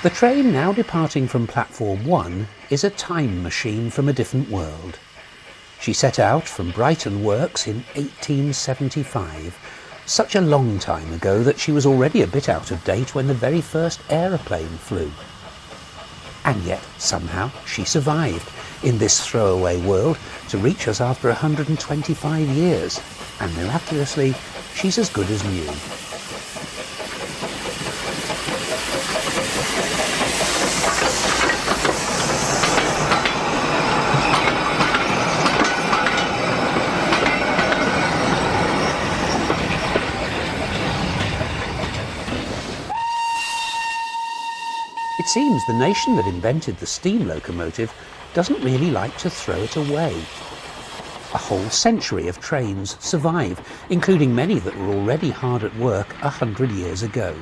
The train now departing from platform 1 is a time machine from a different world. She set out from Brighton Works in 1875, such a long time ago that she was already a bit out of date when the very first aeroplane flew. And yet, somehow, she survived in this throwaway world to reach us after 125 years, and miraculously, she's as good as new. It seems the nation that invented the steam locomotive doesn't really like to throw it away. A whole century of trains survive, including many that were already hard at work 100 years ago.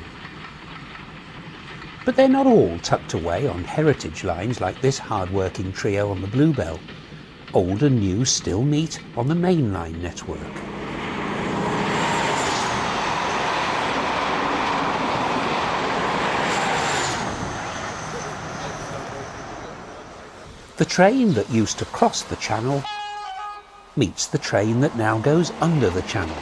But they're not all tucked away on heritage lines like this hard-working trio on the Bluebell. Old and new still meet on the mainline network. The train that used to cross the channel meets the train that now goes under the channel.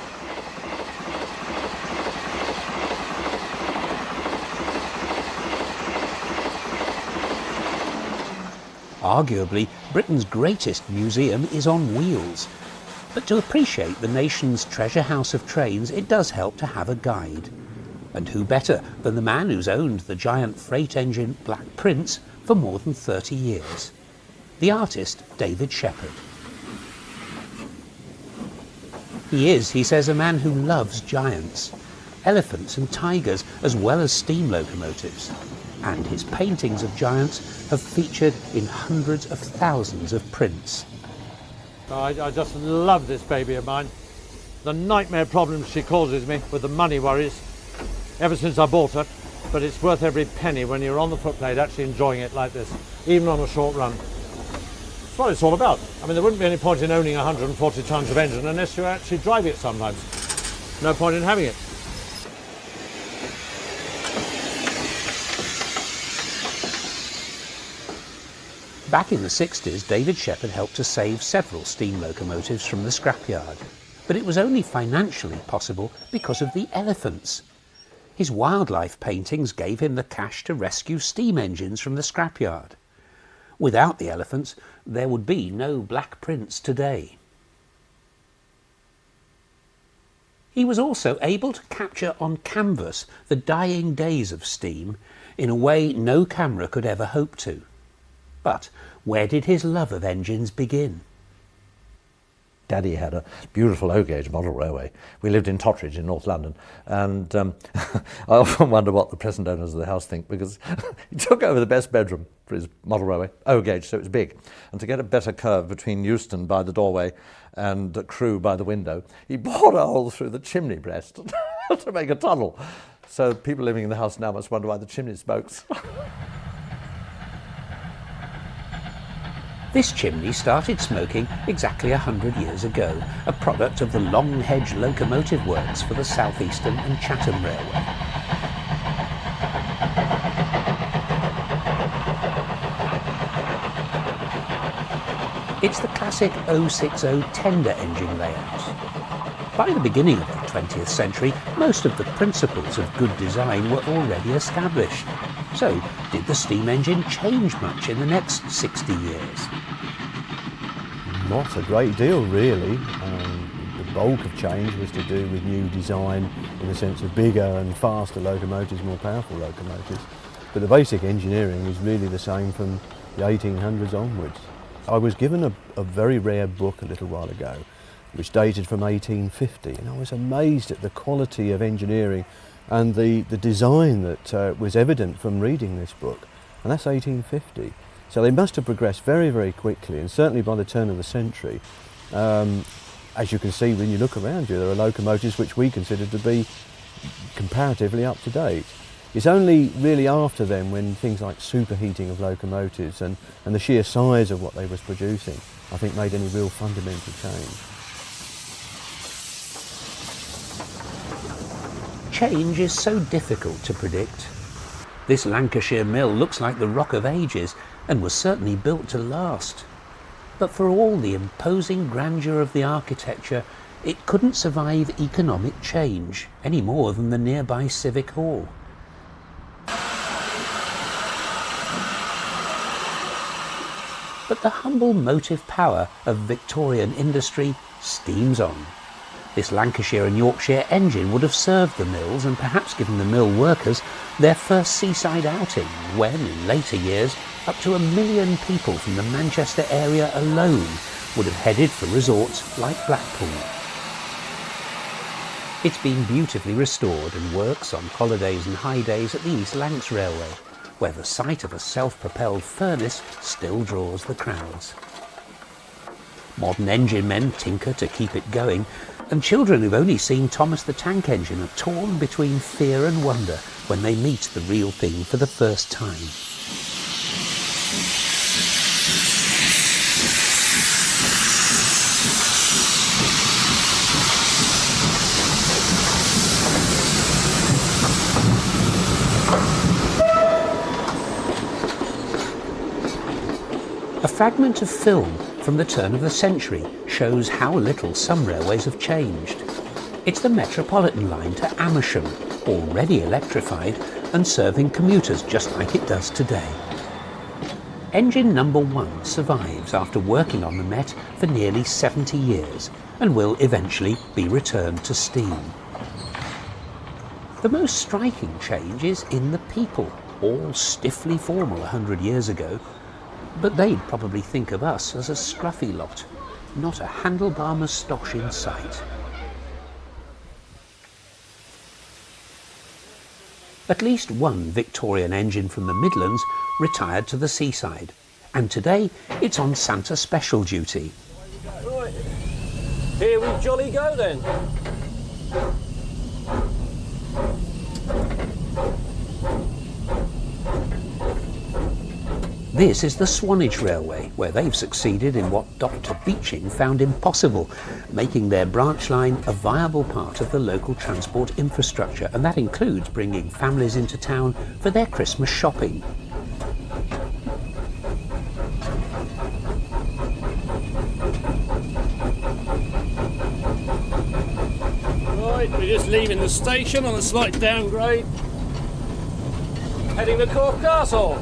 Arguably, Britain's greatest museum is on wheels. But to appreciate the nation's treasure house of trains, it does help to have a guide. And who better than the man who's owned the giant freight engine Black Prince for more than 30 years? The artist, David Shepherd. He is, he says, a man who loves giants, elephants and tigers, as well as steam locomotives. And his paintings of giants have featured in hundreds of thousands of prints. I just love this baby of mine. The nightmare problems she causes me with the money worries ever since I bought her. But it's worth every penny when you're on the footplate actually enjoying it like this, even on a short run. That's what it's all about. I mean, there wouldn't be any point in owning 140 tons of engine unless you actually drive it sometimes. No point in having it. Back in the 60s, David Shepherd helped to save several steam locomotives from the scrapyard. But it was only financially possible because of the elephants. His wildlife paintings gave him the cash to rescue steam engines from the scrapyard. Without the elephants, there would be no Black Prince today. He was also able to capture on canvas the dying days of steam in a way no camera could ever hope to. But where did his love of engines begin? Daddy had a beautiful O-gauge model railway. We lived in Totteridge in North London, and I often wonder what the present owners of the house think, because he took over the best bedroom for his model railway, O-gauge, so it was big. And to get a better curve between Euston by the doorway and Crewe by the window, he bored a hole through the chimney breast to make a tunnel. So people living in the house now must wonder why the chimney smokes. This chimney started smoking exactly 100 years ago, a product of the Longhedge locomotive works for the South Eastern and Chatham Railway. It's the classic 060 tender engine layout. By the beginning of the 20th century, most of the principles of good design were already established. So, did the steam engine change much in the next 60 years? Not a great deal, really. The bulk of change was to do with new design in the sense of bigger and faster locomotives, more powerful locomotives. But the basic engineering is really the same from the 1800s onwards. I was given a very rare book a little while ago, which dated from 1850, and I was amazed at the quality of engineering and the design that was evident from reading this book, and that's 1850. So they must have progressed very, very quickly, and certainly by the turn of the century. As you can see when you look around you, there are locomotives which we consider to be comparatively up to date. It's only really after then when things like superheating of locomotives and the sheer size of what they was producing, I think, made any real fundamental change. Change is so difficult to predict. This Lancashire mill looks like the Rock of Ages and was certainly built to last. But for all the imposing grandeur of the architecture, it couldn't survive economic change any more than the nearby Civic Hall. But the humble motive power of Victorian industry steams on. This Lancashire and Yorkshire engine would have served the mills and perhaps given the mill workers their first seaside outing when, in later years, up to 1 million people from the Manchester area alone would have headed for resorts like Blackpool. It's been beautifully restored and works on holidays and high days at the East Lancs Railway, where the sight of a self-propelled furnace still draws the crowds. Modern engine men tinker to keep it going, and children who've only seen Thomas the Tank Engine are torn between fear and wonder when they meet the real thing for the first time. A fragment of film from the turn of the century shows how little some railways have changed. It's the Metropolitan line to Amersham, already electrified and serving commuters just like it does today. Engine number 1 survives after working on the Met for nearly 70 years and will eventually be returned to steam. The most striking change is in the people, all stiffly formal 100 years ago, but they'd probably think of us as a scruffy lot, not a handlebar moustache in sight. At least one Victorian engine from the Midlands retired to the seaside, and today it's on Santa special duty. Right, here we jolly go then. This is the Swanage Railway, where they've succeeded in what Dr. Beeching found impossible, making their branch line a viable part of the local transport infrastructure, and that includes bringing families into town for their Christmas shopping. Right, we're just leaving the station on a slight downgrade, heading to Corfe Castle.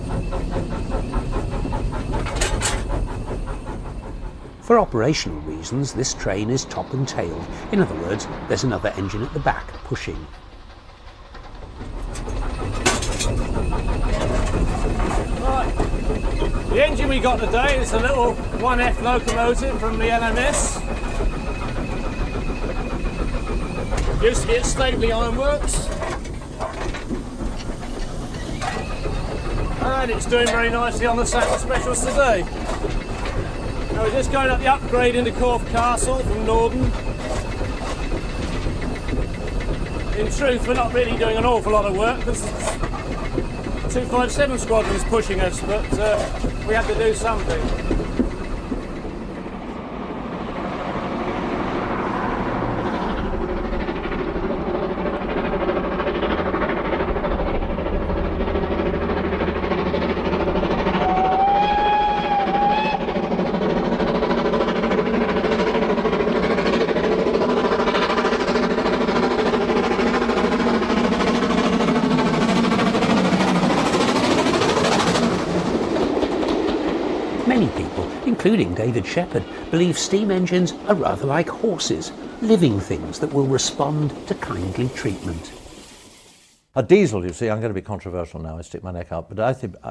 For operational reasons, this train is top and tailed. In other words, there's another engine at the back pushing. Right, the engine we got today is a little 1F locomotive from the LMS. Used to be at Staveley Ironworks. And it's doing very nicely on the Santa Specials today. Now we're just going up the upgrade into Corfe Castle from Norden. In truth, we're not really doing an awful lot of work because 257 Squadron's pushing us, but we have to do something. Many people, including David Shepherd, believe steam engines are rather like horses, living things that will respond to kindly treatment. A diesel, you see, I'm going to be controversial now, I stick my neck out, but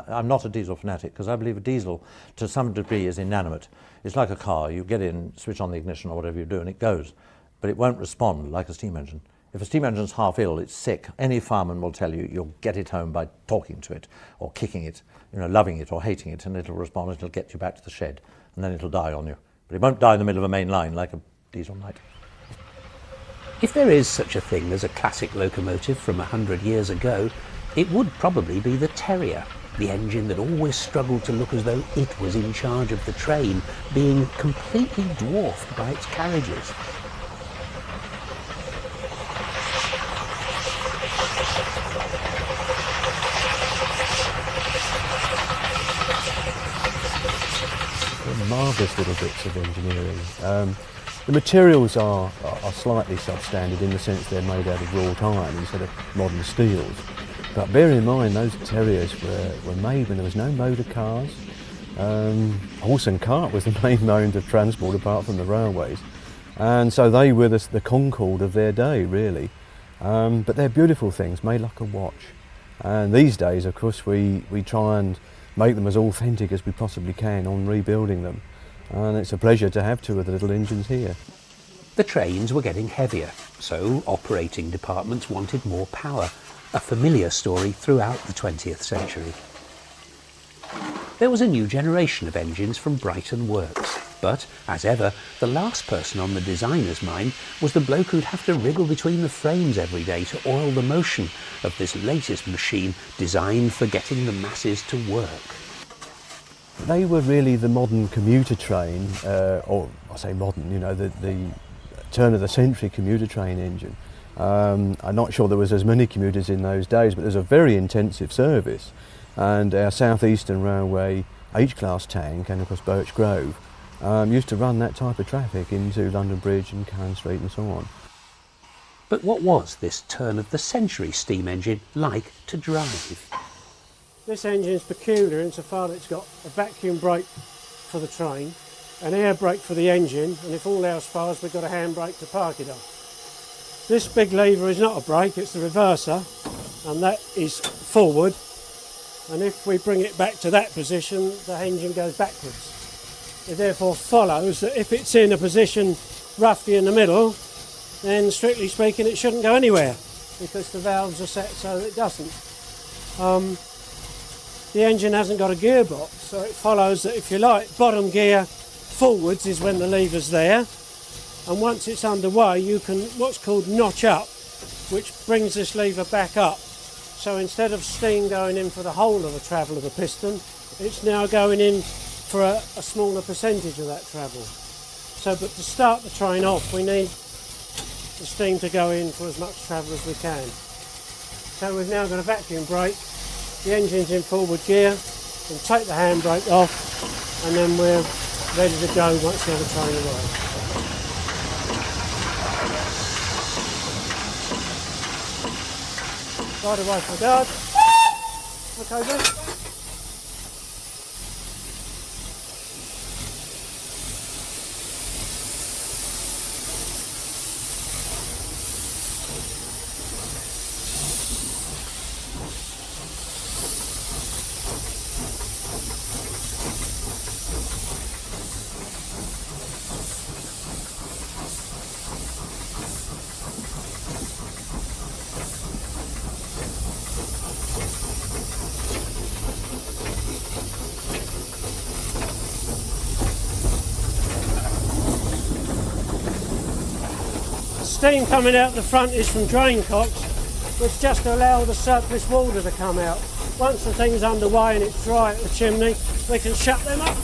I'm not a diesel fanatic because I believe a diesel to some degree is inanimate. It's like a car, you get in, switch on the ignition or whatever you do and it goes, but it won't respond like a steam engine. If a steam engine's half ill, it's sick, any fireman will tell you you'll get it home by talking to it or kicking it, loving it or hating it, and it'll respond, it'll get you back to the shed and then it'll die on you. But it won't die in the middle of a main line like a diesel might. If there is such a thing as a classic locomotive from 100 years ago, it would probably be the Terrier, the engine that always struggled to look as though it was in charge of the train, being completely dwarfed by its carriages. marvellous little bits of engineering. The materials are slightly substandard in the sense they're made out of wrought iron instead of modern steels. But bear in mind, those terriers were made when there was no motor cars. Horse and cart was the main mode of transport apart from the railways. And so they were the Concorde of their day, really. But they're beautiful things, made like a watch. And these days, of course, we try and make them as authentic as we possibly can on rebuilding them. And it's a pleasure to have two of the little engines here. The trains were getting heavier, so operating departments wanted more power, a familiar story throughout the 20th century. There was a new generation of engines from Brighton Works, but, as ever, the last person on the designer's mind was the bloke who'd have to wriggle between the frames every day to oil the motion of this latest machine designed for getting the masses to work. They were really the modern commuter train, or I say modern, you know, the turn of the century commuter train engine. I'm not sure there was as many commuters in those days, but there's a very intensive service. And our South Eastern Railway H-class tank, and of course Birch Grove, used to run that type of traffic into London Bridge and Cannon Street and so on. But what was this turn of the century steam engine like to drive? This engine is peculiar insofar that it's got a vacuum brake for the train, an air brake for the engine, and if all else fails, we've got a hand brake to park it on. This big lever is not a brake, it's the reverser, and that is forward. And if we bring it back to that position, the engine goes backwards. It therefore follows that if it's in a position roughly in the middle, then strictly speaking it shouldn't go anywhere, because the valves are set so that it doesn't. The engine hasn't got a gearbox, so it follows that if you like, bottom gear forwards is when the lever's there, and once it's underway you can what's called notch up, which brings this lever back up. So instead of steam going in for the whole of the travel of the piston, it's now going in for a smaller percentage of that travel. So, but to start the train off, we need the steam to go in for as much travel as we can. So we've now got a vacuum brake, the engine's in forward gear, and take the handbrake off, and then we're ready to go once the other train arrives. Right away for the guard. Okay, then. Steam coming out the front is from drain cocks, which just allow the surplus water to come out. Once the thing's underway and it's dry at the chimney, we can shut them up.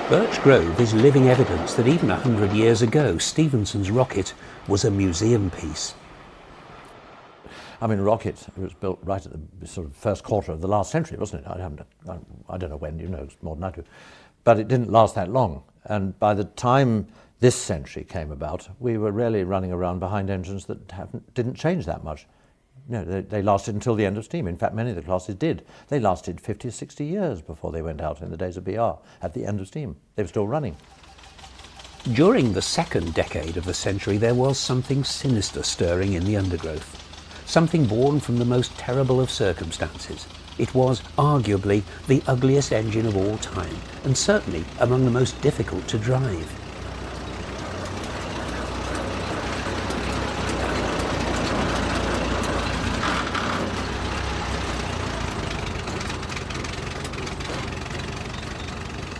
Birch Grove is living evidence that even 100 years ago, Stephenson's rocket was a museum piece. I mean, rocket, it was built right at the sort of first quarter of the last century, wasn't it? I don't know when, you know more than I do. But it didn't last that long. And by the time this century came about, we were really running around behind engines that didn't change that much. No, they lasted until the end of steam. In fact, many of the classes did. They lasted 50 or 60 years before they went out in the days of BR at the end of steam. They were still running. During the second decade of the century, there was something sinister stirring in the undergrowth. Something born from the most terrible of circumstances. It was arguably the ugliest engine of all time, and certainly among the most difficult to drive.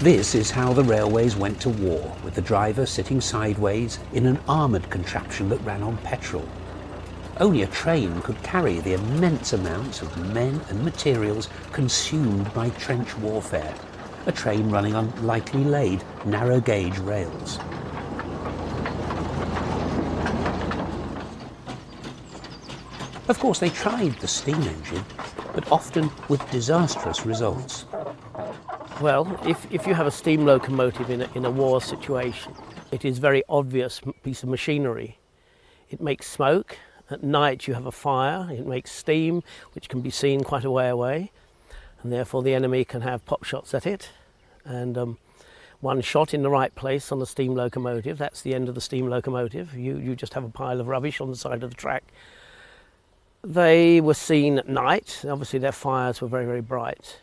This is how the railways went to war, with the driver sitting sideways in an armoured contraption that ran on petrol. Only a train could carry the immense amounts of men and materials consumed by trench warfare, a train running on lightly laid, narrow-gauge rails. Of course, they tried the steam engine, but often with disastrous results. Well, if you have a steam locomotive in a war situation, it is a very obvious piece of machinery. It makes smoke. At night you have a fire. It makes steam, which can be seen quite a way away, and therefore the enemy can have pop shots at it. And one shot in the right place on the steam locomotive, that's the end of the steam locomotive. You just have a pile of rubbish on the side of the track. They were seen at night. Obviously their fires were very, very bright,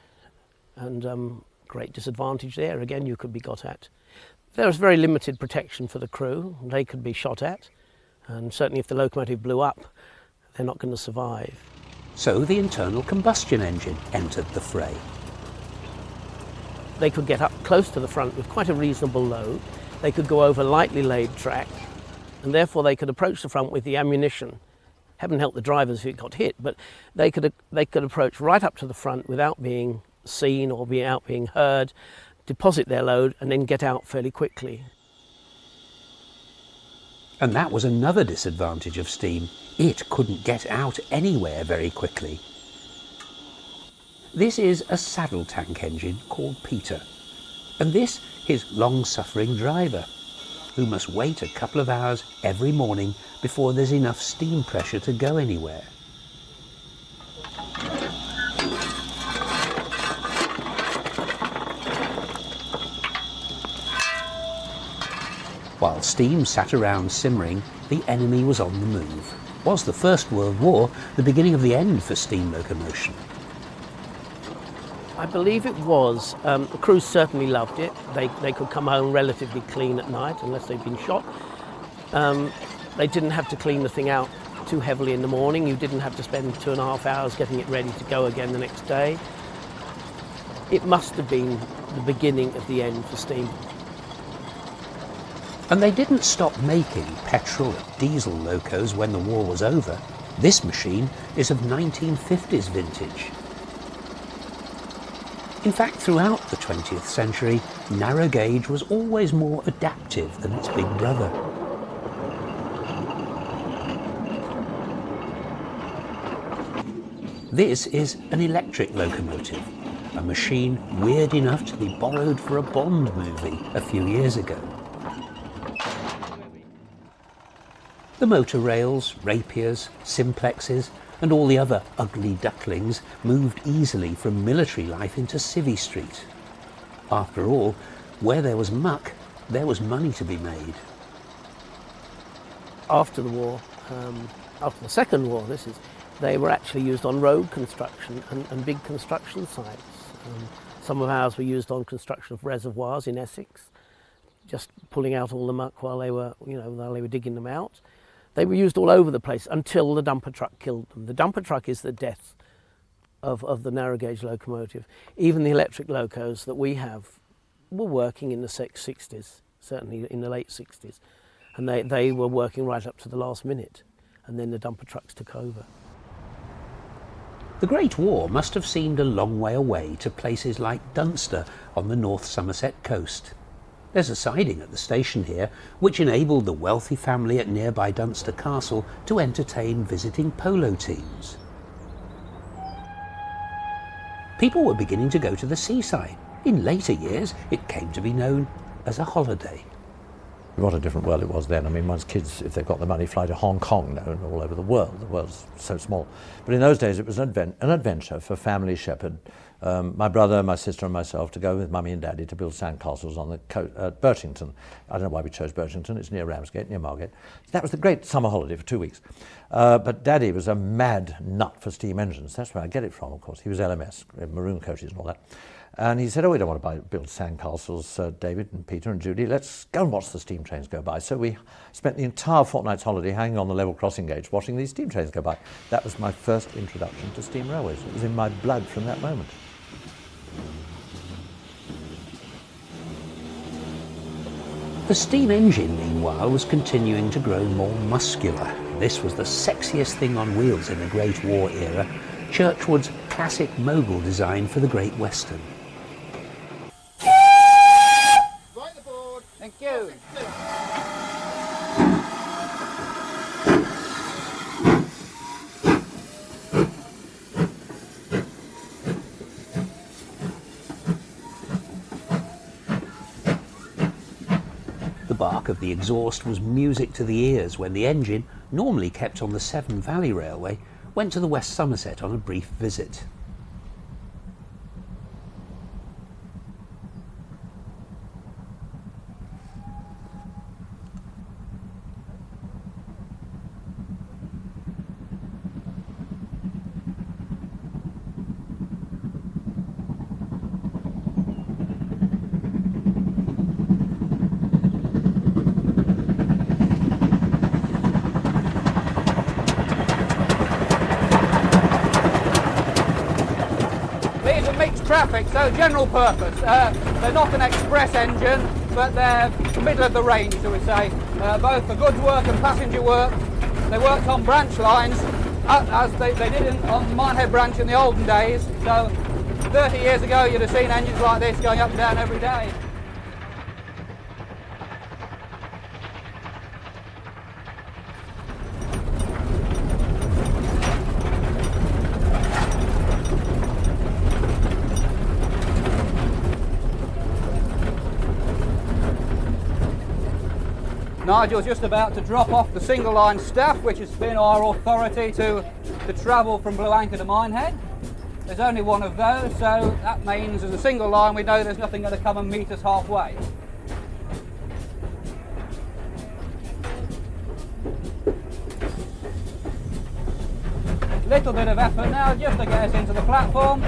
and great disadvantage there. Again, you could be got at. There was very limited protection for the crew. They could be shot at, and certainly if the locomotive blew up, they're not going to survive. So the internal combustion engine entered the fray. They could get up close to the front with quite a reasonable load. They could go over lightly laid track, and therefore they could approach the front with the ammunition. Heaven help the drivers if it got hit, but they could approach right up to the front without being seen or being heard, deposit their load, and then get out fairly quickly. And that was another disadvantage of steam. It couldn't get out anywhere very quickly. This is a saddle tank engine called Peter, and this his long-suffering driver, who must wait a couple of hours every morning before there's enough steam pressure to go anywhere. While steam sat around simmering, the enemy was on the move. Was the First World War the beginning of the end for steam locomotion? I believe it was. The crews certainly loved it. They could come home relatively clean at night unless they'd been shot. They didn't have to clean the thing out too heavily in the morning. You didn't have to spend 2.5 hours getting it ready to go again the next day. It must have been the beginning of the end for steam. And they didn't stop making petrol and diesel locos when the war was over. This machine is of 1950s vintage. In fact, throughout the 20th century, narrow gauge was always more adaptive than its big brother. This is an electric locomotive, a machine weird enough to be borrowed for a Bond movie a few years ago. The motor rails, rapiers, simplexes, and all the other ugly ducklings moved easily from military life into Civvy Street. After all, where there was muck, there was money to be made. After the war, after the Second War, they were actually used on road construction and big construction sites. Some of ours were used on construction of reservoirs in Essex, just pulling out all the muck while they were digging them out. They were used all over the place until the dumper truck killed them. The dumper truck is the death of the narrow gauge locomotive. Even the electric locos that we have were working in the 60s, certainly in the late 60s. And they were working right up to the last minute. And then the dumper trucks took over. The Great War must have seemed a long way away to places like Dunster on the North Somerset coast. There's a siding at the station here which enabled the wealthy family at nearby Dunster Castle to entertain visiting polo teams. People were beginning to go to the seaside. In later years, it came to be known as a holiday. What a different world it was then. I mean, one's kids, if they've got the money, fly to Hong Kong now and all over the world. The world's so small. But in those days, it was an adventure for family shepherd. My brother, my sister and myself to go with Mummy and Daddy to build sandcastles on the at Birchington. I don't know why we chose Birchington. It's near Ramsgate, near Margate. That was the great summer holiday for 2 weeks. But Daddy was a mad nut for steam engines. That's where I get it from, of course. He was LMS, maroon coaches and all that. And he said, oh, we don't want to build sandcastles, David and Peter and Judy. Let's go and watch the steam trains go by. So we spent the entire fortnight's holiday hanging on the level crossing gauge, watching these steam trains go by. That was my first introduction to steam railways. It was in my blood from that moment. The steam engine, meanwhile, was continuing to grow more muscular. This was the sexiest thing on wheels in the Great War era, Churchward's classic mogul design for the Great Western. Right the board. Thank you. The bark of the exhaust was music to the ears when the engine, normally kept on the Taw Valley Railway, went to the West Somerset on a brief visit. Traffic, so general purpose. They're not an express engine, but they're middle of the range, shall we say. Both for goods work and passenger work. They worked on branch lines, as they did on Minehead branch in the olden days. So 30 years ago you'd have seen engines like this going up and down every day. Nigel's just about to drop off the single line staff, which has been our authority to travel from Blue Anchor to Minehead. There's only one of those, so that means as a single line we know there's nothing going to come and meet us halfway. Little bit of effort now just to get us into the platform.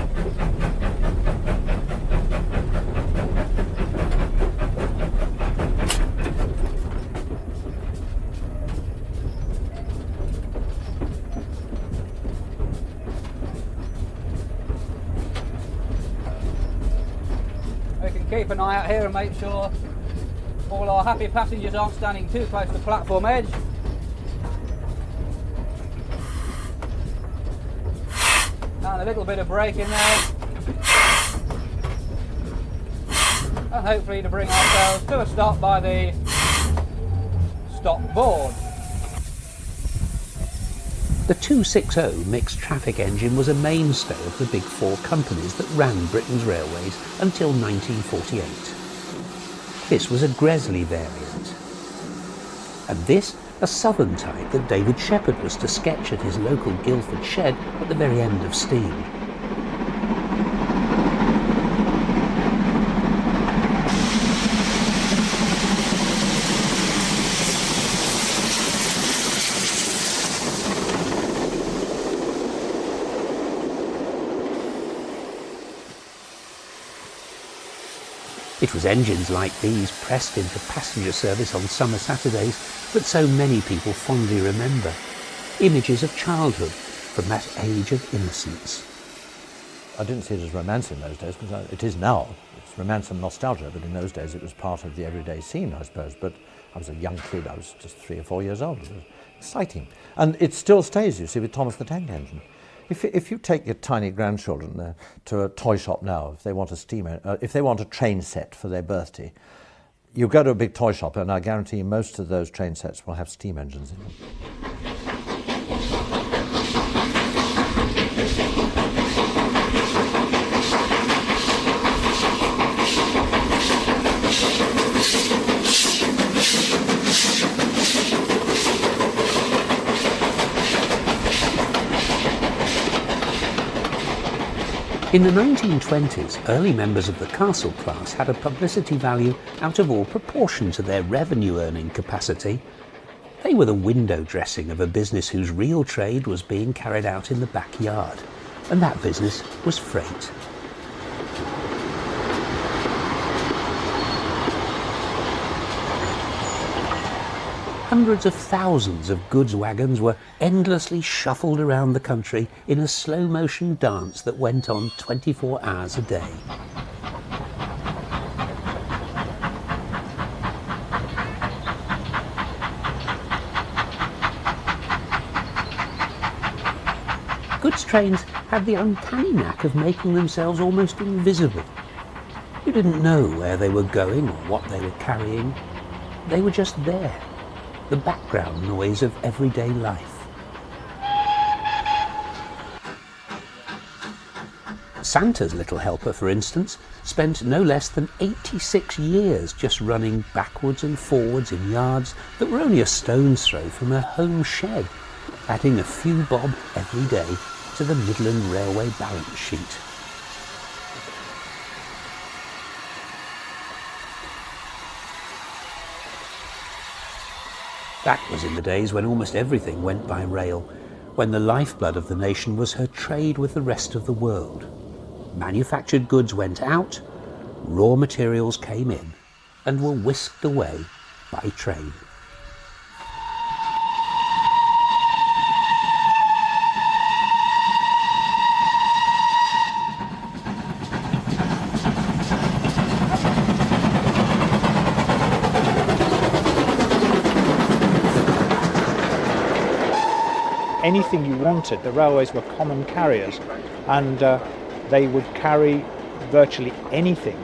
Keep an eye out here and make sure all our happy passengers aren't standing too close to the platform edge. And a little bit of brake in there. And hopefully to bring ourselves to a stop by the stop board. The 260 mixed traffic engine was a mainstay of the big four companies that ran Britain's railways until 1948. This was a Gresley variant. And this, a southern type that David Shepherd was to sketch at his local Guildford shed at the very end of steam. It was engines like these pressed into passenger service on summer Saturdays that so many people fondly remember. Images of childhood from that age of innocence. I didn't see it as romance in those days, because it is now. It's romance and nostalgia, but in those days it was part of the everyday scene, I suppose. But I was a young kid, I was just 3 or 4 years old. It was exciting. And it still stays, you see, with Thomas the Tank Engine. If you take your tiny grandchildren to a toy shop now, if they want if they want a train set for their birthday, you go to a big toy shop, and I guarantee most of those train sets will have steam engines in them. In the 1920s, early members of the castle class had a publicity value out of all proportion to their revenue-earning capacity. They were the window dressing of a business whose real trade was being carried out in the backyard, and that business was freight. Hundreds of thousands of goods wagons were endlessly shuffled around the country in a slow-motion dance that went on 24 hours a day. goods trains had the uncanny knack of making themselves almost invisible. You didn't know where they were going or what they were carrying. They were just there, the background noise of everyday life. Santa's little helper, for instance, spent no less than 86 years just running backwards and forwards in yards that were only a stone's throw from her home shed, adding a few bob every day to the Midland Railway balance sheet. That was in the days when almost everything went by rail, when the lifeblood of the nation was her trade with the rest of the world. Manufactured goods went out, raw materials came in, and were whisked away by train. Anything you wanted, the railways were common carriers, and they would carry virtually anything,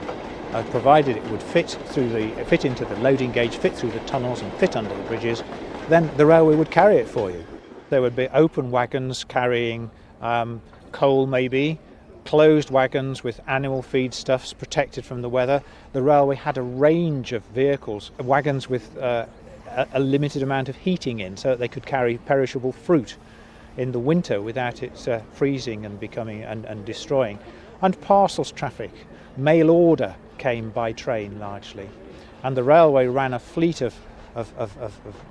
provided it would fit into the loading gauge, fit through the tunnels and fit under the bridges. Then the railway would carry it for you. There would be open wagons carrying coal, maybe, closed wagons with animal feedstuffs protected from the weather. The railway had a range of vehicles, wagons with a limited amount of heating in, so that they could carry perishable fruit in the winter without it freezing and becoming and destroying. And parcels traffic, mail order came by train largely, and the railway ran a fleet of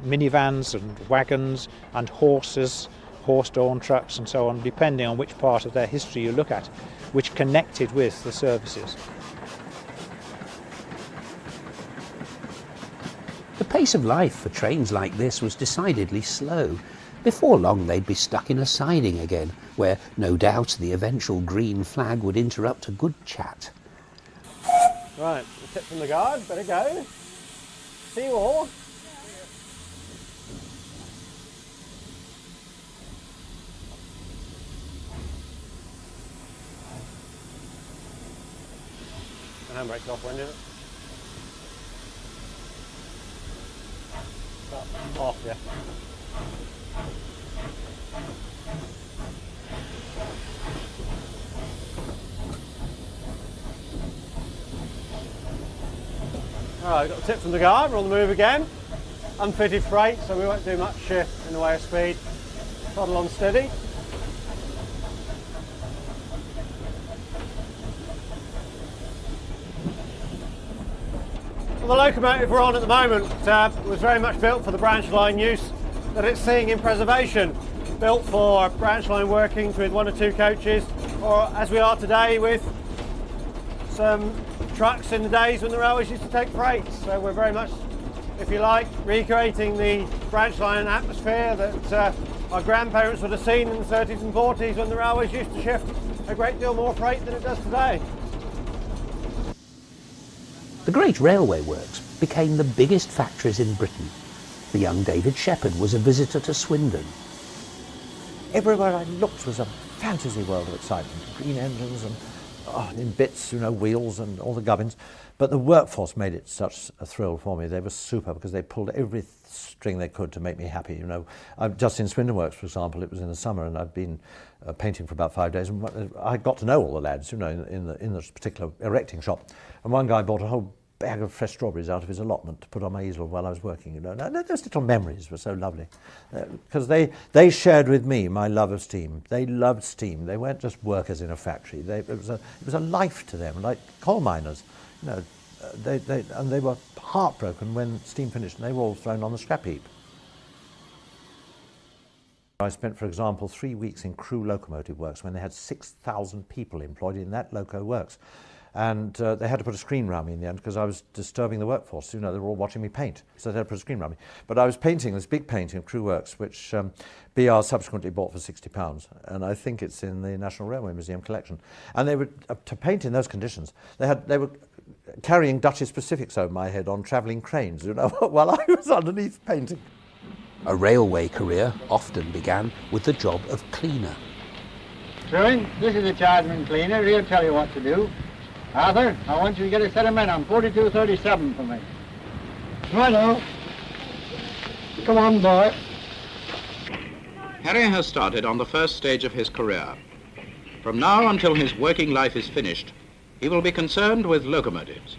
minivans and wagons and horse-drawn trucks and so on, depending on which part of their history you look at, which connected with the services. The pace of life for trains like this was decidedly slow. Before long they'd be stuck in a siding again, where no doubt the eventual green flag would interrupt a good chat. Right, a tip from the guard, better go. See you all. The handbrake's off, when is it? Off, yeah. Alright, got a tip from the guard, we're on the move again. Unfitted freight, so we won't do much in the way of speed. Throttle on steady. Well, the locomotive we're on at the moment was very much built for the branch line use that it's seeing in preservation. Built for branch line workings with 1 or 2 coaches, or as we are today with some trucks in the days when the railways used to take freight. So we're very much, if you like, recreating the branch line atmosphere that our grandparents would have seen in the 30s and 40s when the railways used to shift a great deal more freight than it does today. The great railway works became the biggest factories in Britain. The young David Shepherd was a visitor to Swindon. Everywhere I looked was a fantasy world of excitement. Green engines and in bits, wheels and all the gubbins. But the workforce made it such a thrill for me. They were super because they pulled every string they could to make me happy. I'm just in Swindon Works, for example. It was in the summer, and I'd been painting for about 5 days, and I got to know all the lads, in the particular erecting shop. And one guy bought a whole bag of fresh strawberries out of his allotment to put on my easel while I was working. And those little memories were so lovely because they shared with me my love of steam. They loved steam. They weren't just workers in a factory. It was a life to them, like coal miners. They were heartbroken when steam finished, and they were all thrown on the scrap heap. I spent, for example, 3 weeks in Crewe Locomotive Works when they had 6,000 people employed in that loco works. And they had to put a screen around me in the end because I was disturbing the workforce. They were all watching me paint, so they had to put a screen around me. But I was painting this big painting of Crewe Works, which BR subsequently bought for £60, and I think it's in the National Railway Museum collection. And they were to paint in those conditions. They were carrying Duchess Pacifics over my head on travelling cranes, while I was underneath painting. A railway career often began with the job of cleaner. Truant, this is the chargeman cleaner. He'll tell you what to do. Arthur, I want you to get a set of men on 4237 for me. Righto. Come on, boy. Harry has started on the first stage of his career. From now until his working life is finished, he will be concerned with locomotives.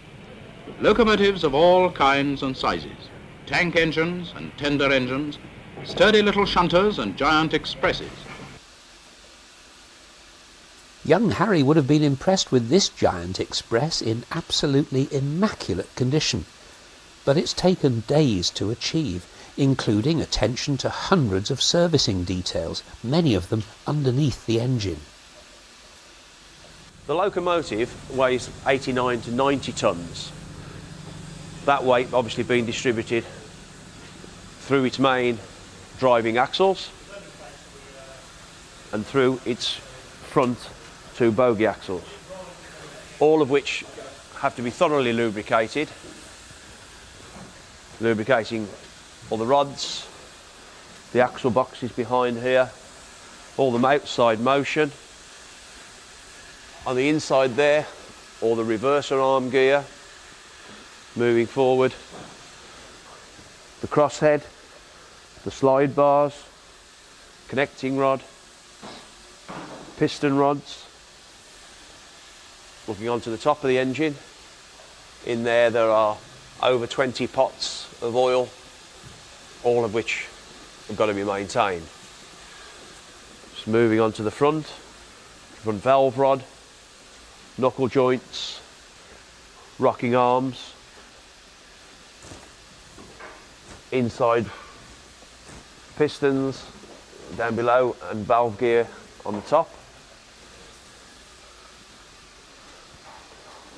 Locomotives of all kinds and sizes, tank engines and tender engines, sturdy little shunters and giant expresses. Young Harry would have been impressed with this giant express in absolutely immaculate condition. But it's taken days to achieve, including attention to hundreds of servicing details, many of them underneath the engine. The locomotive weighs 89 to 90 tonnes. That weight obviously being distributed through its main driving axles and through its front two bogie axles, all of which have to be thoroughly lubricated, lubricating all the rods, the axle boxes behind here, all the outside motion. On the inside there, all the reverser arm gear moving forward, the crosshead, the slide bars, connecting rod, piston rods. Looking onto the top of the engine, in there are over 20 pots of oil, all of which have got to be maintained. Just moving on to the front valve rod, knuckle joints, rocking arms, inside pistons down below and valve gear on the top.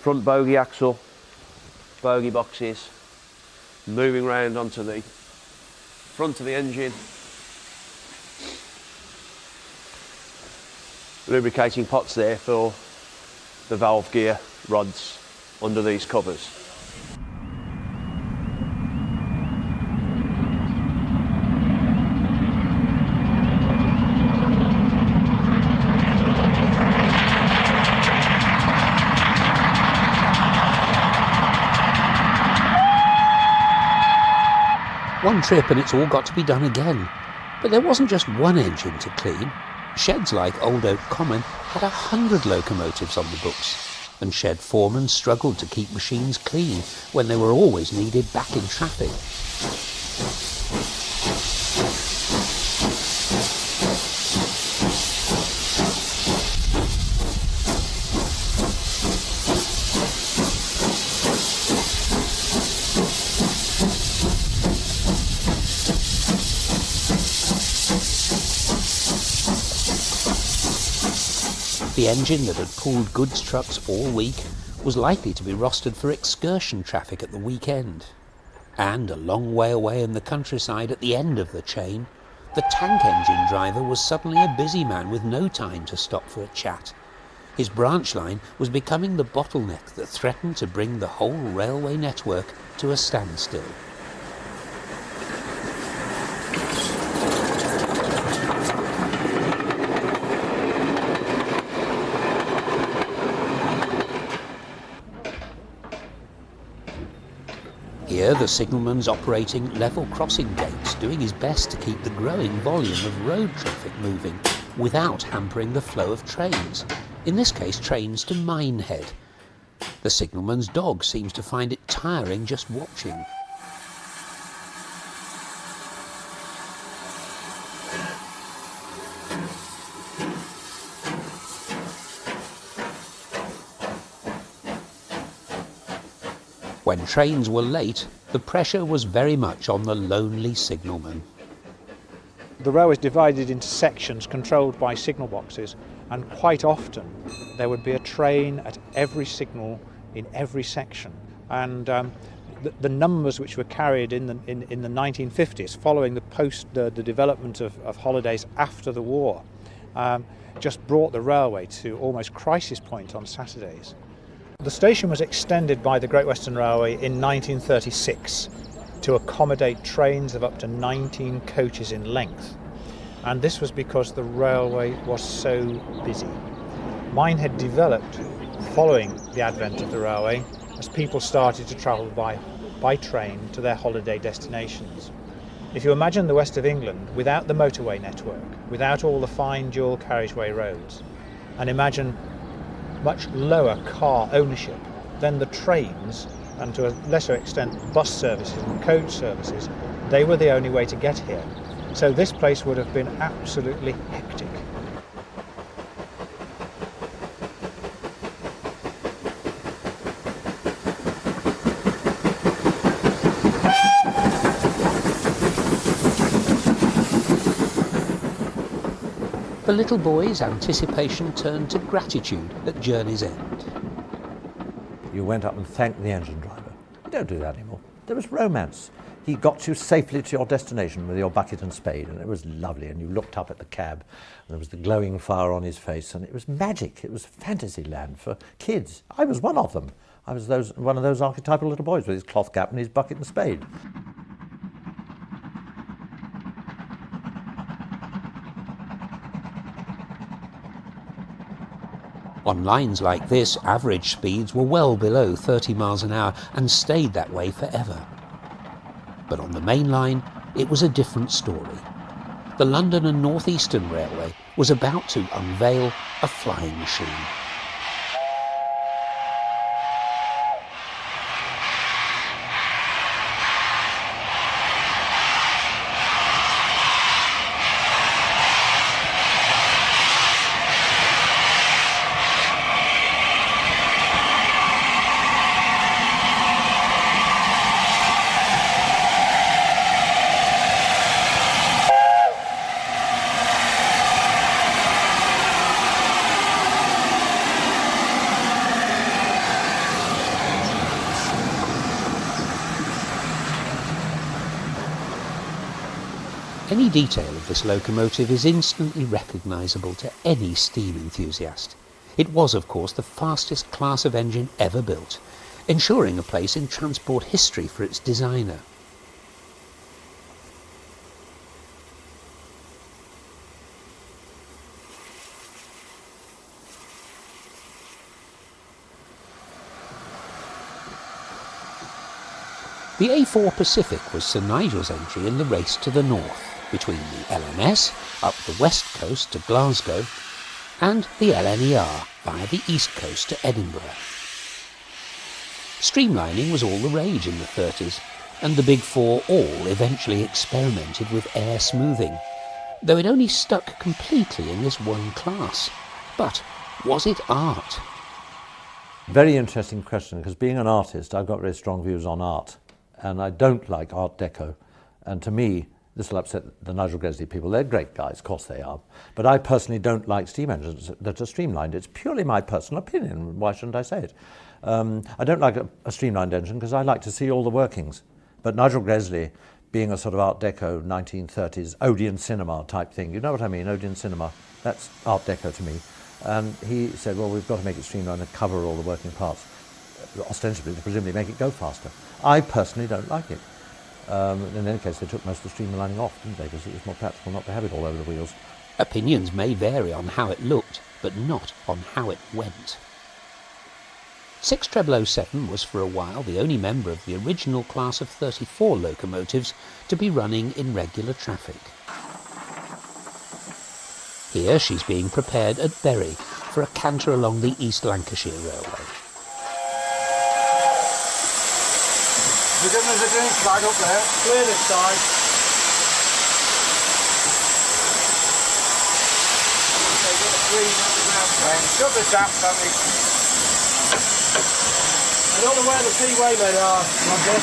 Front bogie axle, bogie boxes, moving round onto the front of the engine, lubricating pots there for the valve gear rods under these covers. One trip and it's all got to be done again. But there wasn't just one engine to clean. Sheds like Old Oak Common had 100 locomotives on the books, and shed foremen struggled to keep machines clean when they were always needed back in traffic. The engine that had pulled goods trucks all week was likely to be rostered for excursion traffic at the weekend. And a long way away in the countryside at the end of the chain, the tank engine driver was suddenly a busy man with no time to stop for a chat. His branch line was becoming the bottleneck that threatened to bring the whole railway network to a standstill. Here, the signalman's operating level crossing gates, doing his best to keep the growing volume of road traffic moving without hampering the flow of trains, in this case trains to Minehead. The signalman's dog seems to find it tiring just watching. When trains were late, the pressure was very much on the lonely signalman. The railway is divided into sections controlled by signal boxes, and quite often there would be a train at every signal in every section. And the numbers which were carried in the 1950s, following the development of holidays after the war, just brought the railway to almost crisis point on Saturdays. The station was extended by the Great Western Railway in 1936 to accommodate trains of up to 19 coaches in length. and this was because the railway was so busy. Mine had developed following the advent of the railway as people started to travel by train to their holiday destinations. If you imagine the west of England without the motorway network, without all the fine dual carriageway roads, and imagine much lower car ownership, then the trains, and to a lesser extent bus services and coach services, they were the only way to get here. So this place would have been absolutely hectic. The little boy's anticipation turned to gratitude at journey's end. You went up and thanked the engine driver. You don't do that anymore. There was romance. He got you safely to your destination with your bucket and spade, and it was lovely, and you looked up at the cab, and there was the glowing fire on his face, and it was magic. It was fantasy land for kids. I was one of them. I was one of those archetypal little boys with his cloth cap and his bucket and spade. On lines like this, average speeds were well below 30 miles an hour and stayed that way forever. But on the main line, it was a different story. The London and North Eastern Railway was about to unveil a flying machine. Any detail of this locomotive is instantly recognisable to any steam enthusiast. It was, of course, the fastest class of engine ever built, ensuring a place in transport history for its designer. The A4 Pacific was Sir Nigel's entry in the race to the north, between the LNS up the west coast to Glasgow and the LNER via the east coast to Edinburgh. Streamlining was all the rage in the 30s, and the Big Four all eventually experimented with air smoothing, though it only stuck completely in this one class. But was it art? Very interesting question, because being an artist, I've got very strong views on art, and I don't like Art Deco, and to me, this will upset the Nigel Gresley people. They're great guys, of course they are. But I personally don't like steam engines that are streamlined. It's purely my personal opinion. Why shouldn't I say it? I don't like a streamlined engine because I like to see all the workings. But Nigel Gresley, being a sort of Art Deco 1930s Odeon cinema type thing, you know what I mean, Odeon cinema, that's Art Deco to me. And he said, well, we've got to make it streamlined and cover all the working parts, ostensibly to presumably make it go faster. I personally don't like it. In any case, they took most of the streamlining off, didn't they? Because it was more practical not to have it all over the wheels. Opinions may vary on how it looked, but not on how it went. 6007 was for a while the only member of the original class of 34 locomotives to be running in regular traffic. Here she's being prepared at Bury for a canter along the East Lancashire Railway. You give us a drink flag up there. Clear this side. Shut the tap, Tommy. I don't know where the seaway men are, Roger.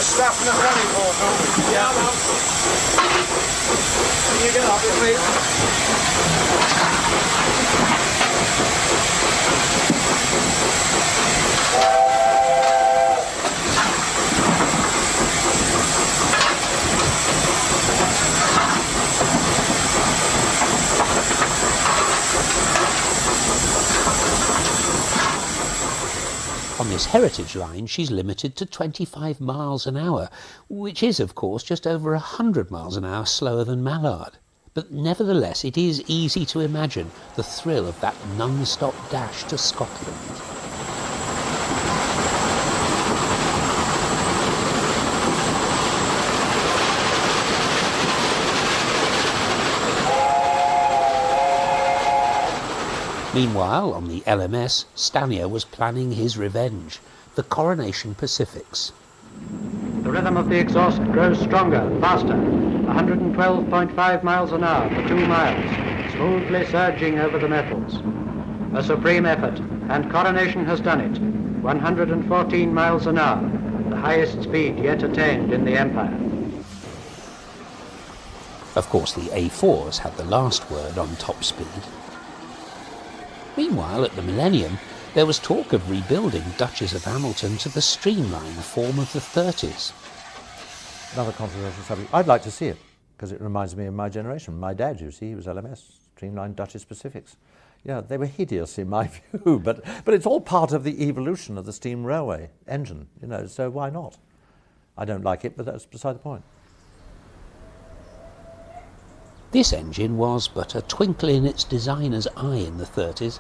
Staff in the running portal. Yeah, I'm out. Can you get up with me? this heritage line she's limited to 25 miles an hour, which is of course just over 100 miles an hour slower than Mallard. But nevertheless it is easy to imagine the thrill of that non-stop dash to Scotland. Meanwhile, on the LMS, Stanier was planning his revenge, the Coronation Pacifics. The rhythm of the exhaust grows stronger, faster, 112.5 miles an hour for 2 miles, smoothly surging over the metals. A supreme effort, and Coronation has done it, 114 miles an hour, the highest speed yet attained in the Empire. Of course, the A4s had the last word on top speed. Meanwhile, at the Millennium, there was talk of rebuilding Duchess of Hamilton to the streamline form of the 30s. Another controversial subject. I'd like to see it, because it reminds me of my generation. My dad, you see, he was LMS, streamlined Duchess Pacifics. Yeah, they were hideous in my view, but it's all part of the evolution of the steam railway engine, you know, so why not? I don't like it, but that's beside the point. This engine was but a twinkle in its designer's eye in the 30s,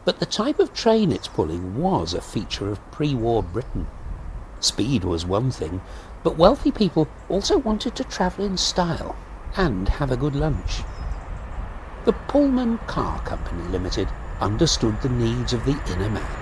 but the type of train it's pulling was a feature of pre-war Britain. Speed was one thing, but wealthy people also wanted to travel in style and have a good lunch. The Pullman Car Company Limited understood the needs of the inner man.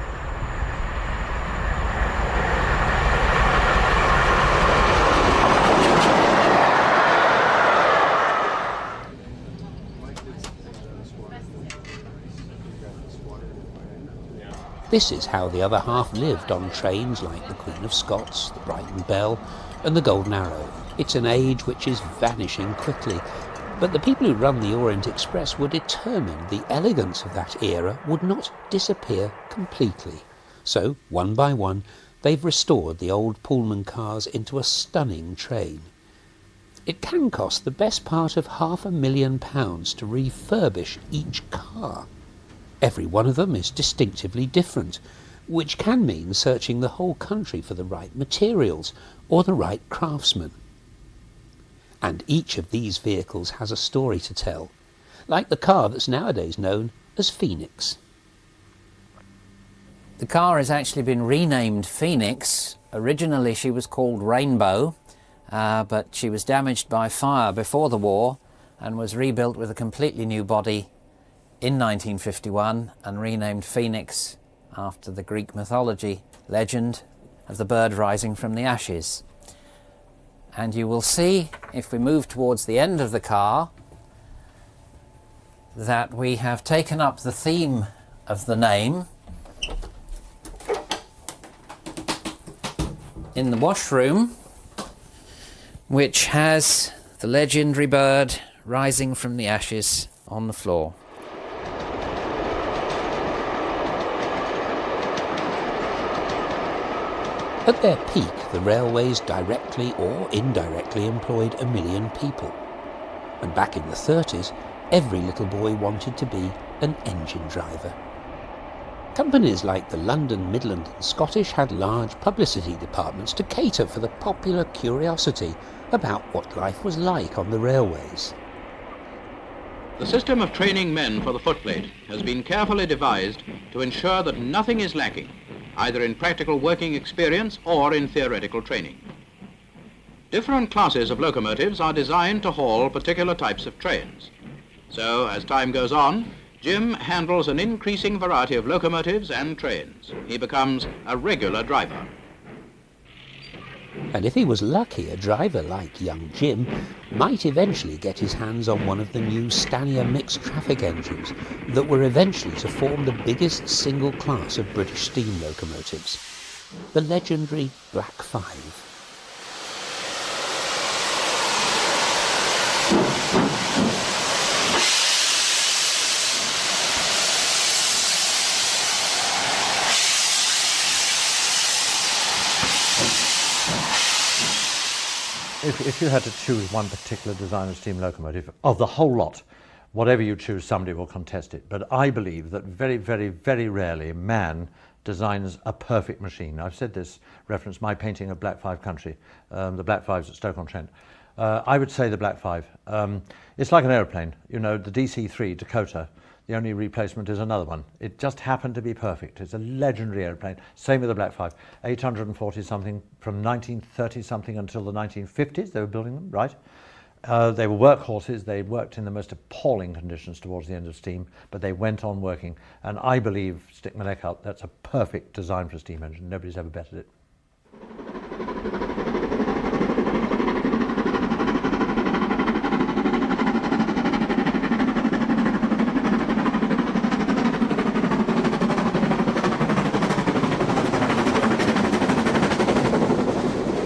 This is how the other half lived on trains like the Queen of Scots, the Brighton Belle and the Golden Arrow. It's an age which is vanishing quickly, but the people who run the Orient Express were determined the elegance of that era would not disappear completely. So, one by one, they've restored the old Pullman cars into a stunning train. It can cost the best part of £500,000 to refurbish each car. Every one of them is distinctively different, which can mean searching the whole country for the right materials or the right craftsman. And each of these vehicles has a story to tell, like the car that's nowadays known as Phoenix. The car has actually been renamed Phoenix. Originally she was called Rainbow, but she was damaged by fire before the war and was rebuilt with a completely new body in 1951 and renamed Phoenix after the Greek mythology legend of the bird rising from the ashes. And you will see, if we move towards the end of the car, that we have taken up the theme of the name in the washroom, which has the legendary bird rising from the ashes on the floor. At their peak, the railways directly or indirectly employed 1 million people. And back in the 30s, every little boy wanted to be an engine driver. Companies like the London, Midland and Scottish had large publicity departments to cater for the popular curiosity about what life was like on the railways. The system of training men for the footplate has been carefully devised to ensure that nothing is lacking, either in practical working experience or in theoretical training. Different classes of locomotives are designed to haul particular types of trains. So, as time goes on, Jim handles an increasing variety of locomotives and trains. He becomes a regular driver. And if he was lucky, a driver like young Jim might eventually get his hands on one of the new Stanier mixed traffic engines that were eventually to form the biggest single class of British steam locomotives, the legendary Black 5. If you had to choose one particular design of steam locomotive, of the whole lot, whatever you choose, somebody will contest it. But I believe that very, very, very rarely man designs a perfect machine. I've said this, reference my painting of Black 5 Country, the Black 5s at Stoke-on-Trent. I would say the Black 5. It's like an aeroplane, you know, the DC-3 Dakota. The only replacement is another one. It just happened to be perfect. It's a legendary aeroplane. Same with the Black 5. 840-something from 1930-something until the 1950s. They were building them, right? They were workhorses. They worked in the most appalling conditions towards the end of steam, but they went on working. And I believe, stick my neck out, that's a perfect design for a steam engine. Nobody's ever bettered it.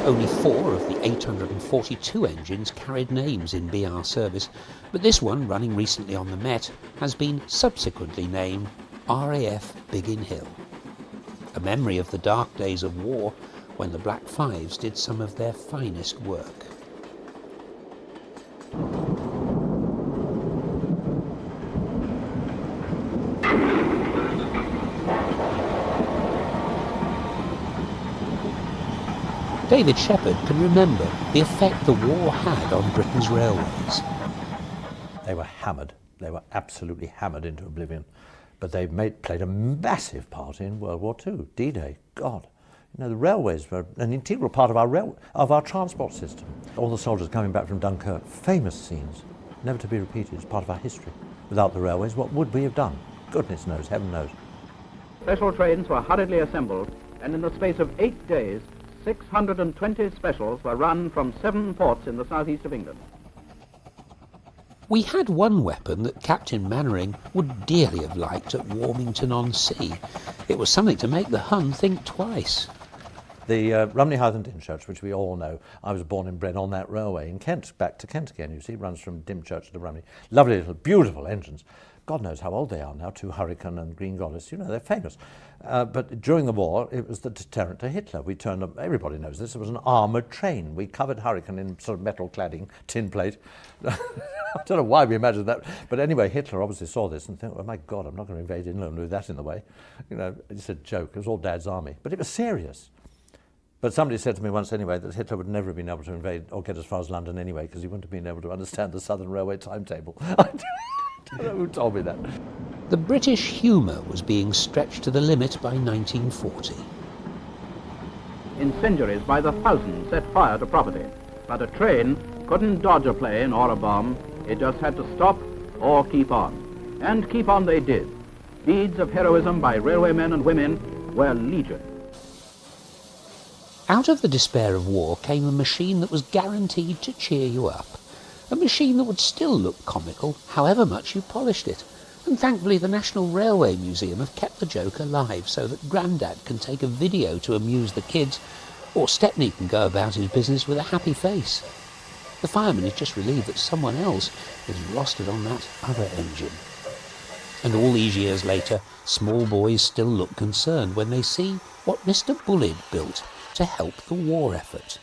Only 4 of the 842 engines carried names in BR service, but this one, running recently on the Met, has been subsequently named RAF Biggin Hill. A memory of the dark days of war when the Black 5s did some of their finest work. David Shepherd can remember the effect the war had on Britain's railways. They were hammered. They were absolutely hammered into oblivion. But they played a massive part in World War II, D-Day. God, you know, the railways were an integral part of our transport system. All the soldiers coming back from Dunkirk, famous scenes, never to be repeated. It's part of our history. Without the railways, what would we have done? Goodness knows, heaven knows. Special trains were hurriedly assembled, and in the space of 8 days, 620 specials were run from 7 ports in the southeast of England. We had one weapon that Captain Mannering would dearly have liked at Warmington-on-Sea. It was something to make the Hun think twice. The Rumney Hythe and Dymchurch, which we all know, I was born and bred on that railway in Kent, back to Kent again, you see, it runs from Dymchurch to Rumney. Lovely little, beautiful engines. God knows how old they are now, 2 Hurricane and Green Goddess, you know, they're famous. But during the war, it was the deterrent to Hitler. We turned up, everybody knows this, it was an armoured train. We covered Hurricane in sort of metal cladding, tin plate. I don't know why we imagined that, but anyway, Hitler obviously saw this and thought, oh my God, I'm not going to invade England with that in the way. You know, it's a joke, it was all Dad's army, but it was serious. But somebody said to me once anyway that Hitler would never have been able to invade or get as far as London anyway because he wouldn't have been able to understand the Southern Railway timetable. I don't know who told me that. The British humour was being stretched to the limit by 1940. Incendiaries by the thousands set fire to property, but a train couldn't dodge a plane or a bomb. It just had to stop or keep on. And keep on they did. Deeds of heroism by railway men and women were legion. Out of the despair of war came a machine that was guaranteed to cheer you up. A machine that would still look comical, however much you polished it. And thankfully the National Railway Museum have kept the joke alive so that Grandad can take a video to amuse the kids, or Stepney can go about his business with a happy face. The fireman is just relieved that someone else is rostered on that other engine. And all these years later, small boys still look concerned when they see what Mr. Bullard built to help the war effort.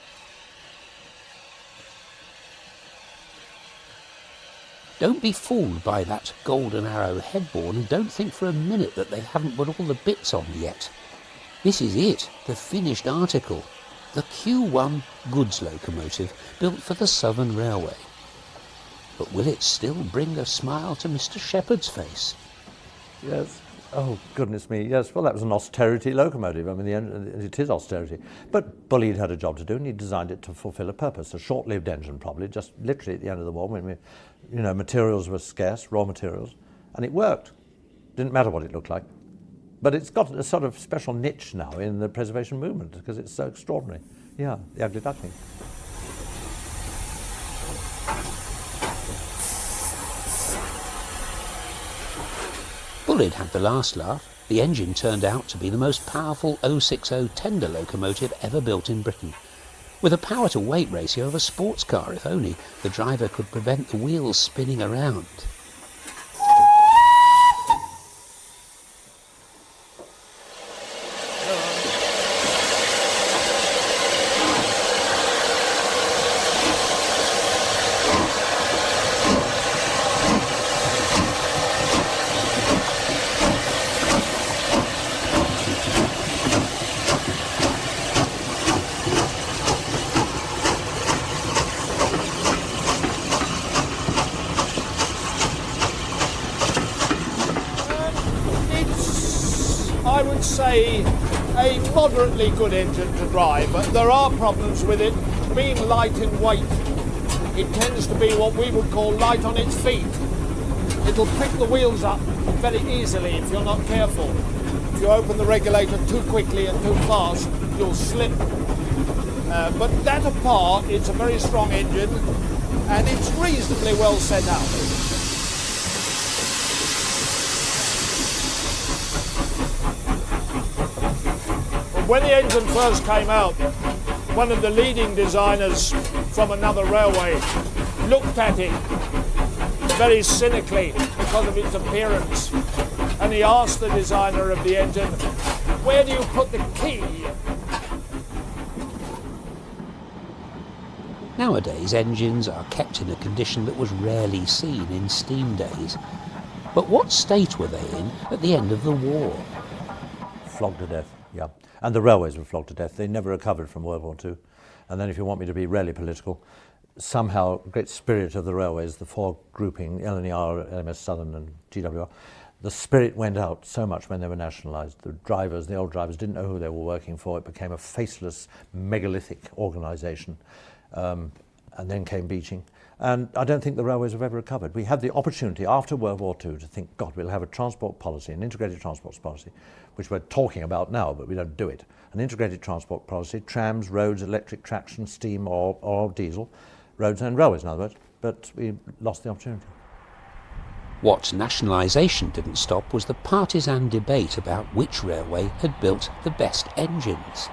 Don't be fooled by that golden arrow headboard and don't think for a minute that they haven't put all the bits on yet. This is it, the finished article. The Q1 goods locomotive built for the Southern Railway. But will it still bring a smile to Mr. Shepherd's face? Yes. Oh, goodness me, yes. Well, that was an austerity locomotive. I mean, it is austerity. But Bullard had a job to do, and he designed it to fulfill a purpose. A short-lived engine, probably, just literally at the end of the war, when materials were scarce, raw materials, and it worked. Didn't matter what it looked like. But it's got a sort of special niche now in the preservation movement, because it's so extraordinary. Yeah, the ugly duckling. Bullard had the last laugh. The engine turned out to be the most powerful 060 tender locomotive ever built in Britain. With a power-to-weight ratio of a sports car, if only the driver could prevent the wheels spinning around. would say, a moderately good engine to drive, but there are problems with it being light in weight. It tends to be what we would call light on its feet. It'll pick the wheels up very easily if you're not careful. If you open the regulator too quickly and too fast, you'll slip. But that apart, it's a very strong engine and it's reasonably well set out. When the engine first came out, one of the leading designers from another railway looked at it very cynically because of its appearance, and he asked the designer of the engine, "Where do you put the key?" Nowadays, engines are kept in a condition that was rarely seen in steam days. But what state were they in at the end of the war? Flogged to death, yeah. And the railways were flogged to death. They never recovered from World War II. And then if you want me to be really political, somehow great spirit of the railways, the four grouping, LNER, LMS Southern and GWR, the spirit went out so much when they were nationalised. The drivers, the old drivers, didn't know who they were working for. It became a faceless, megalithic organisation. And then came beaching. And I don't think the railways have ever recovered. We had the opportunity after World War II to think, God, we'll have a transport policy, an integrated transport policy, which we're talking about now, but we don't do it. An integrated transport policy, trams, roads, electric traction, steam or diesel, roads and railways in other words, but we lost the opportunity. What nationalisation didn't stop was the partisan debate about which railway had built the best engines.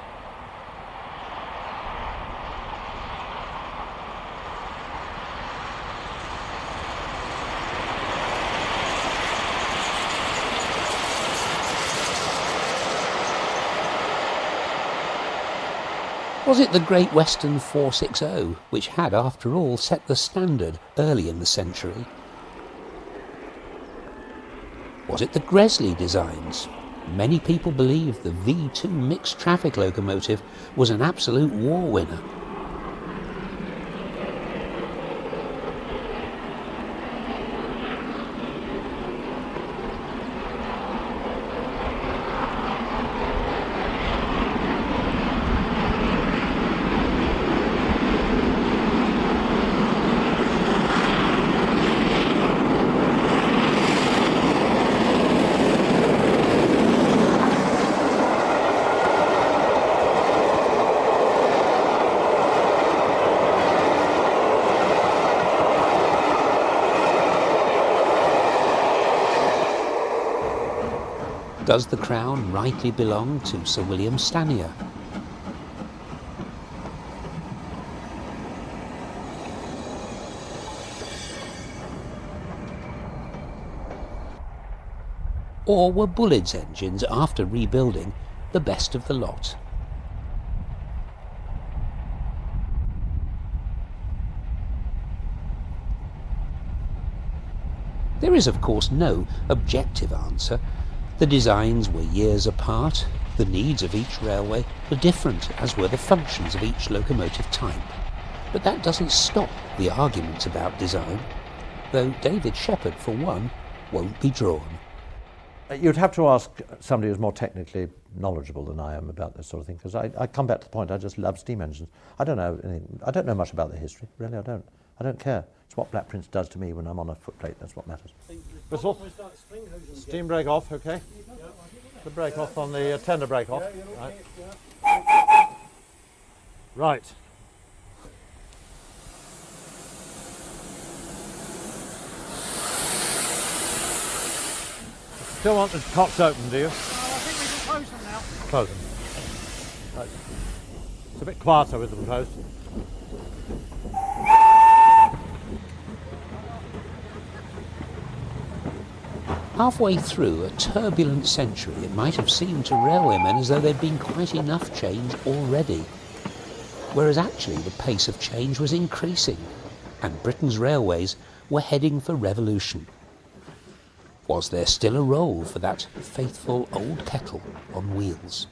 Was it the Great Western 460, which had, after all, set the standard early in the century? Was it the Gresley designs? Many people believe the V2 mixed traffic locomotive was an absolute war winner. Does the crown rightly belong to Sir William Stanier? Or were Bulleid's engines, after rebuilding, the best of the lot? There is, of course, no objective answer. The designs were years apart, the needs of each railway were different, as were the functions of each locomotive type. But that doesn't stop the argument about design, though David Shepherd, for one, won't be drawn. You'd have to ask somebody who's more technically knowledgeable than I am about this sort of thing, because I come back to the point, I just love steam engines. I don't know much about the history, really I don't. I don't care. It's what Black Prince does to me when I'm on a footplate, that's what matters. Whistle. Steam brake off, okay. The brake off on the tender brake off. Right. Right. Still want the tops open, do you? I think we can close them now. Close them. Right. It's a bit quieter with them closed. Halfway through a turbulent century, it might have seemed to railwaymen as though there'd been quite enough change already. Whereas actually the pace of change was increasing, and Britain's railways were heading for revolution. Was there still a role for that faithful old kettle on wheels?